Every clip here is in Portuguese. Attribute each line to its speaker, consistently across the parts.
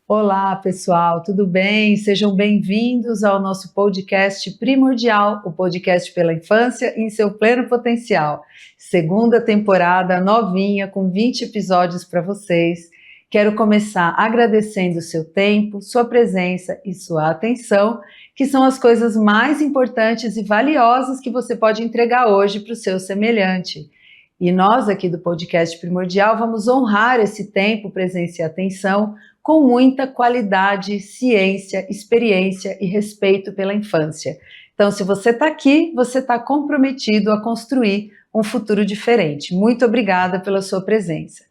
Speaker 1: Olá, pessoal, tudo bem? Sejam bem-vindos ao nosso podcast Primordial, o podcast pela infância em seu pleno potencial. Segunda temporada novinha, com 20 episódios para vocês. Quero começar agradecendo o seu tempo, sua presença e sua atenção, que são as coisas mais importantes e valiosas que você pode entregar hoje para o seu semelhante. E nós aqui do podcast Primordial vamos honrar esse tempo, presença e atenção com muita qualidade, ciência, experiência e respeito pela infância. Então, se você está aqui, você está comprometido a construir um futuro diferente. Muito obrigada pela sua presença.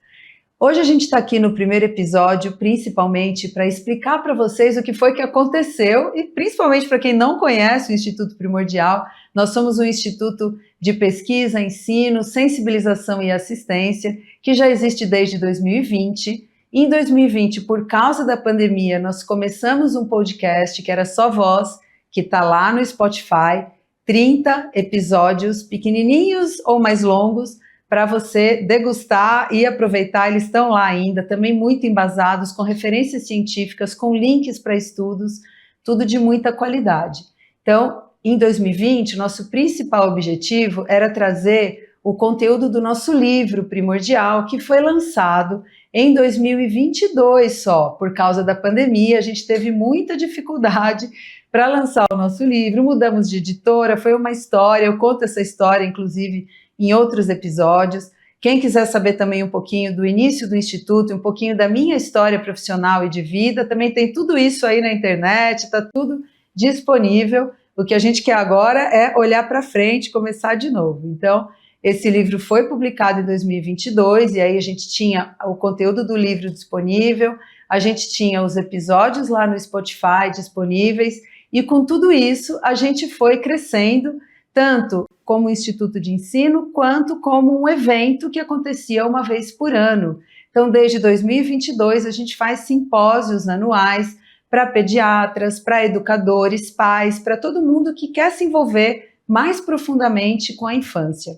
Speaker 1: Hoje a gente está aqui no primeiro episódio, principalmente para explicar para vocês o que foi que aconteceu e principalmente para quem não conhece o Instituto Primordial, nós somos um instituto de pesquisa, ensino, sensibilização e assistência que já existe desde 2020. Em 2020, por causa da pandemia, nós começamos um podcast que era só voz, que está lá no Spotify, 30 episódios pequenininhos ou mais longos, para você degustar e aproveitar. Eles estão lá ainda, também muito embasados, com referências científicas, com links para estudos, tudo de muita qualidade. Então, em 2020, nosso principal objetivo era trazer o conteúdo do nosso livro Primordial, que foi lançado em 2022 só. Por causa da pandemia, a gente teve muita dificuldade para lançar o nosso livro, mudamos de editora, foi uma história, eu conto essa história, inclusive, em outros episódios. Quem quiser saber também um pouquinho do início do Instituto, um pouquinho da minha história profissional e de vida, também tem tudo isso aí na internet, está tudo disponível. O que a gente quer agora é olhar para frente, começar de novo. Então, esse livro foi publicado em 2022 e aí a gente tinha o conteúdo do livro disponível, a gente tinha os episódios lá no Spotify disponíveis e com tudo isso a gente foi crescendo, tanto como instituto de ensino, quanto como um evento que acontecia uma vez por ano. Então, desde 2022 a gente faz simpósios anuais para pediatras, para educadores, pais, para todo mundo que quer se envolver mais profundamente com a infância.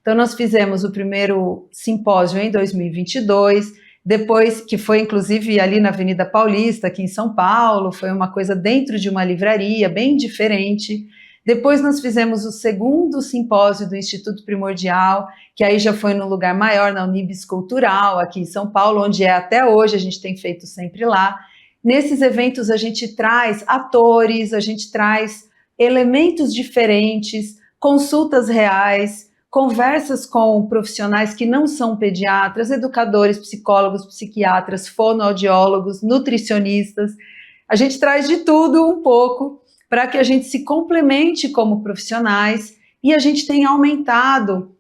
Speaker 1: Então, nós fizemos o primeiro simpósio em 2022, depois, que foi inclusive ali na Avenida Paulista, aqui em São Paulo, foi uma coisa dentro de uma livraria, bem diferente. Depois nós fizemos o segundo simpósio do Instituto Primordial, que aí já foi num lugar maior, na Unibis Cultural, aqui em São Paulo, onde é até hoje, a gente tem feito sempre lá. Nesses eventos a gente traz atores, a gente traz elementos diferentes, consultas reais, conversas com profissionais que não são pediatras, educadores, psicólogos, psiquiatras, fonoaudiólogos, nutricionistas. A gente traz de tudo um pouco para que a gente se complemente como profissionais e a gente tem aumentado,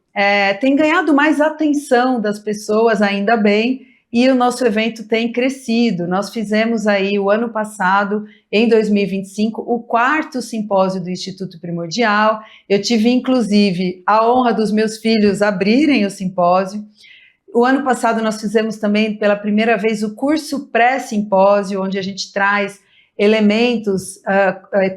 Speaker 1: tem ganhado mais atenção das pessoas, ainda bem, e o nosso evento tem crescido. Nós fizemos aí o ano passado, em 2025, o 4º simpósio do Instituto Primordial. Eu tive, inclusive, a honra dos meus filhos abrirem o simpósio. O ano passado nós fizemos também, pela primeira vez, o curso pré-simpósio, onde a gente traz elementos,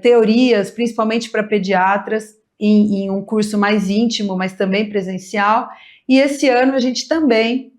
Speaker 1: teorias, principalmente para pediatras, em um curso mais íntimo, mas também presencial. E esse ano a gente também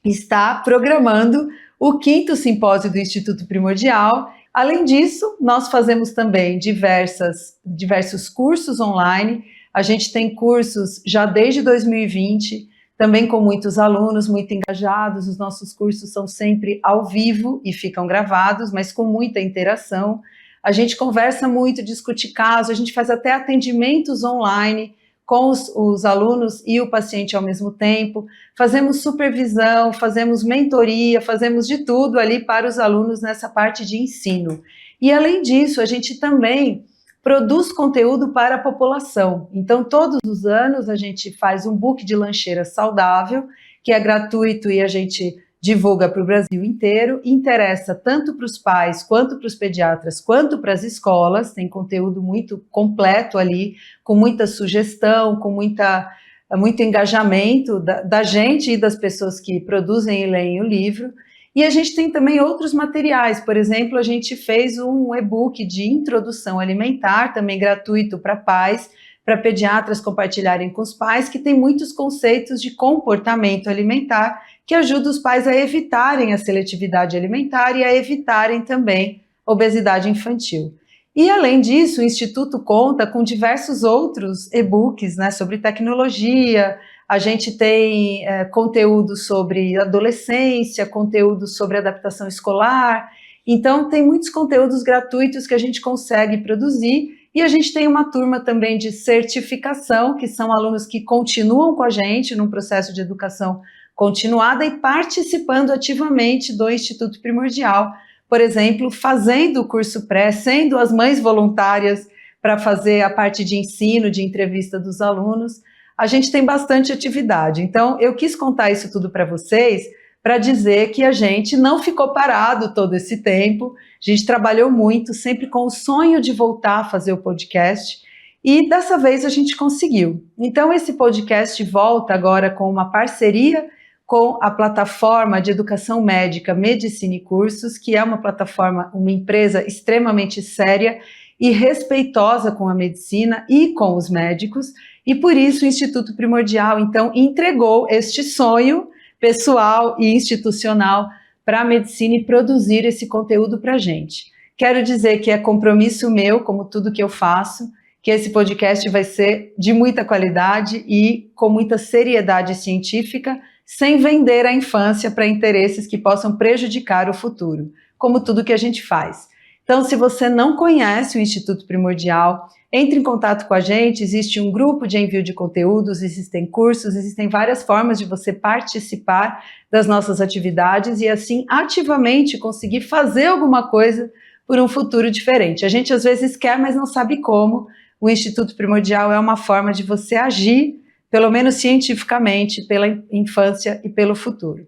Speaker 1: está programando o 5º simpósio do Instituto Primordial. Além disso, nós fazemos também diversos cursos online. A gente tem cursos já desde 2020, também com muitos alunos, muito engajados. Os nossos cursos são sempre ao vivo e ficam gravados, mas com muita interação. A gente conversa muito, discute casos, a gente faz até atendimentos online com os alunos e o paciente ao mesmo tempo. Fazemos supervisão, fazemos mentoria, fazemos de tudo ali para os alunos nessa parte de ensino. E além disso, a gente também produz conteúdo para a população. Então, todos os anos a gente faz um book de lancheira saudável, que é gratuito e a gente divulga para o Brasil inteiro, interessa tanto para os pais, quanto para os pediatras, quanto para as escolas, tem conteúdo muito completo ali, com muita sugestão, com muito engajamento da gente e das pessoas que produzem e leem o livro. E a gente tem também outros materiais, por exemplo, a gente fez um e-book de introdução alimentar, também gratuito para pais, para pediatras compartilharem com os pais, que tem muitos conceitos de comportamento alimentar que ajudam os pais a evitarem a seletividade alimentar e a evitarem também obesidade infantil. E além disso, o Instituto conta com diversos outros e-books, né, sobre tecnologia. A gente tem conteúdo sobre adolescência, conteúdo sobre adaptação escolar. Então, tem muitos conteúdos gratuitos que a gente consegue produzir. E a gente tem uma turma também de certificação, que são alunos que continuam com a gente num processo de educação continuada e participando ativamente do Instituto Primordial. Por exemplo, fazendo o curso pré, sendo as mães voluntárias para fazer a parte de ensino, de entrevista dos alunos. A gente tem bastante atividade. Então, eu quis contar isso tudo para vocês, para dizer que a gente não ficou parado todo esse tempo, a gente trabalhou muito, sempre com o sonho de voltar a fazer o podcast, e dessa vez a gente conseguiu. Então, esse podcast volta agora com uma parceria com a plataforma de educação médica Medicine Cursos, que é uma plataforma, uma empresa extremamente séria e respeitosa com a medicina e com os médicos, e por isso o Instituto Primordial, então, entregou este sonho pessoal e institucional para a medicina e produzir esse conteúdo para a gente. Quero dizer que é compromisso meu, como tudo que eu faço, que esse podcast vai ser de muita qualidade e com muita seriedade científica, sem vender a infância para interesses que possam prejudicar o futuro, como tudo que a gente faz. Então, se você não conhece o Instituto Primordial, entre em contato com a gente, existe um grupo de envio de conteúdos, existem cursos, existem várias formas de você participar das nossas atividades e assim ativamente conseguir fazer alguma coisa por um futuro diferente. A gente às vezes quer, mas não sabe como. O Instituto Primordial é uma forma de você agir, pelo menos cientificamente, pela infância e pelo futuro.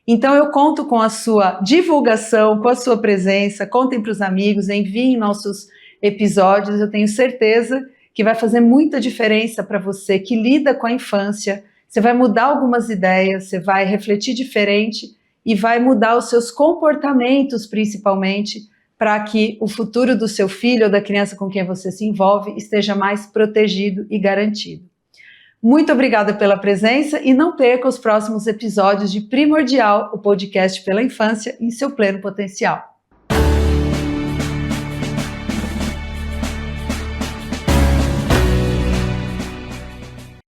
Speaker 1: Então eu conto com a sua divulgação, com a sua presença, contem para os amigos, enviem nossos episódios, eu tenho certeza que vai fazer muita diferença para você que lida com a infância, você vai mudar algumas ideias, você vai refletir diferente e vai mudar os seus comportamentos principalmente, para que o futuro do seu filho ou da criança com quem você se envolve esteja mais protegido e garantido. Muito obrigada pela presença e não perca os próximos episódios de Primordial, o podcast pela infância em seu pleno potencial.